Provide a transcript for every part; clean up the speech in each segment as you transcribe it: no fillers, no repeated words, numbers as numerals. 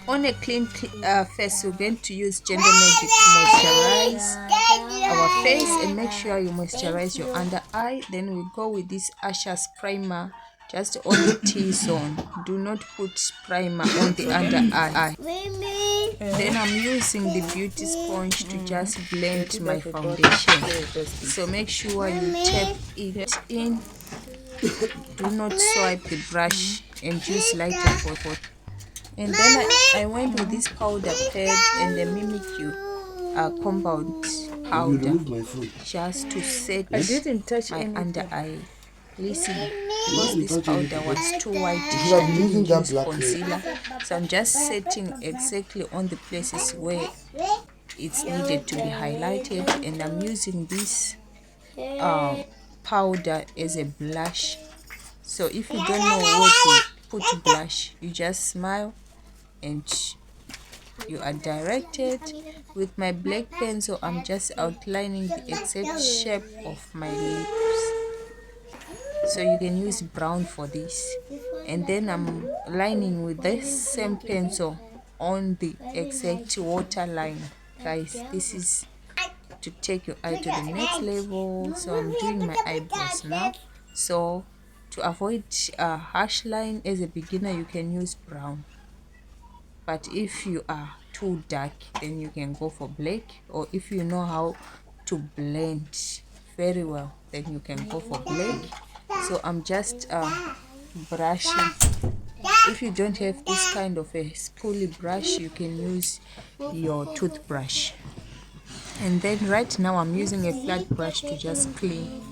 On a clean face, we're going to use Gentle Magic to moisturize our face, and make sure you moisturize your under eye. Then we go with this Ashes primer just on the T-zone. Do not put primer on the under eye. Then I'm using the beauty sponge to just blend my foundation. So make sure you tap it in. Do not swipe the brush and use lighter for. And then I went with this powder pad and the Mimikyu compound powder just to set my under eye. Listen, because this powder was too white, I didn't use concealer, so I'm just setting exactly on the places where it's needed to be highlighted. And I'm using this powder as a blush. So if you don't know where to put blush, you just smile and you are directed. With my black pencil, I'm just outlining the exact shape of my lips. So you can use brown for this. And then I'm lining with this same pencil on the exact waterline. Guys, this is to take your eye to the next level. So I'm doing my eyebrows now. So to avoid a harsh line as a beginner, you can use brown. But if you are too dark, then you can go for black. Or if you know how to blend very well, then you can go for black. So I'm just brushing. If you don't have this kind of a spoolie brush, you can use your toothbrush. And then right now I'm using a flat brush to just clean.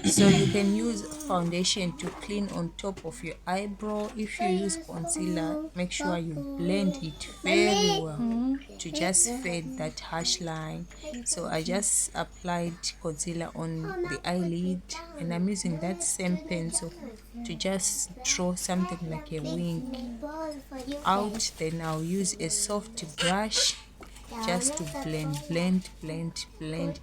So you can use foundation to clean on top of your eyebrow. If you use concealer, make sure you blend it very well to just fade that harsh line. So I just applied concealer on the eyelid, and I'm using that same pencil to just draw something like a wing out. Then I'll use a soft brush just to blend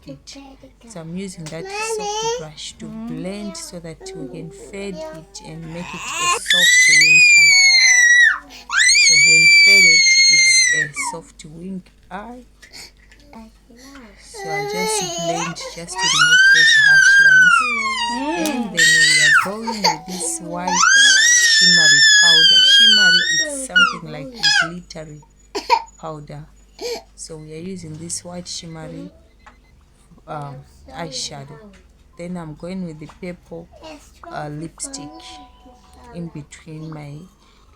it. So I'm using that soft brush to blend so that we can fade it and make it a soft wing eye. So when faded, it's a soft wing eye. So I just blend just to remove those harsh lines. And then we are going with this white shimmery powder. Shimmery is something like a glittery powder. So we are using this white shimmery eyeshadow. Then I'm going with the purple lipstick in between my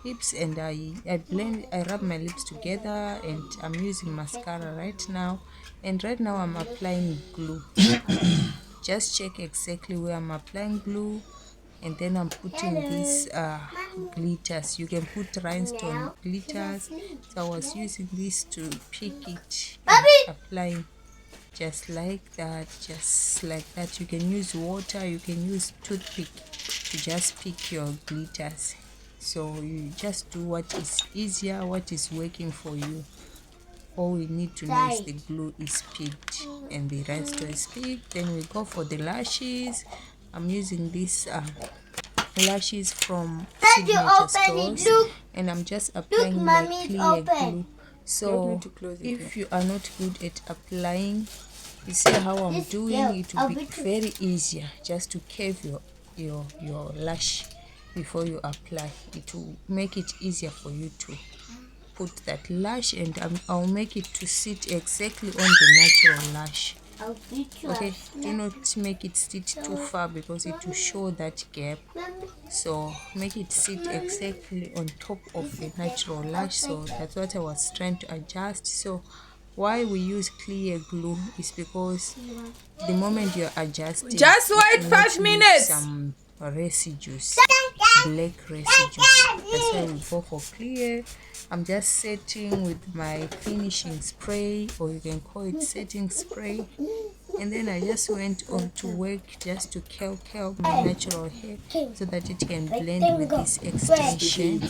lips, and I rub my lips together, and I'm using mascara right now. And right now I'm applying glue. Just check exactly where I'm applying glue. And then I'm putting these glitters. You can put rhinestone glitters. So I was using this to pick it and applying just like that, You can use water, you can use toothpick to just pick your glitters. So you just do what is easier, what is working for you. All we need to know is the glue is picked and the rest is picked. Then we go for the lashes. I'm using these lashes from Signature Stores, and I'm just applying my clear glue. So if you are not good at applying, you see how I'm doing, it will be very easier just to curve your lash before you apply. It will make it easier for you to put that lash, and I'll make it to sit exactly on the natural lash. Okay, do not make it sit too far because it will show that gap. So make it sit exactly on top of the natural lash. So that's what I was trying to adjust. So why we use clear glue is because the moment you're adjusting, just wait 5 minutes, some residues, black residues. That's why we go for clear. I'm just setting with my finishing spray, or you can call it setting spray. And then I just went on to work just to curl my natural hair so that it can blend with this extension.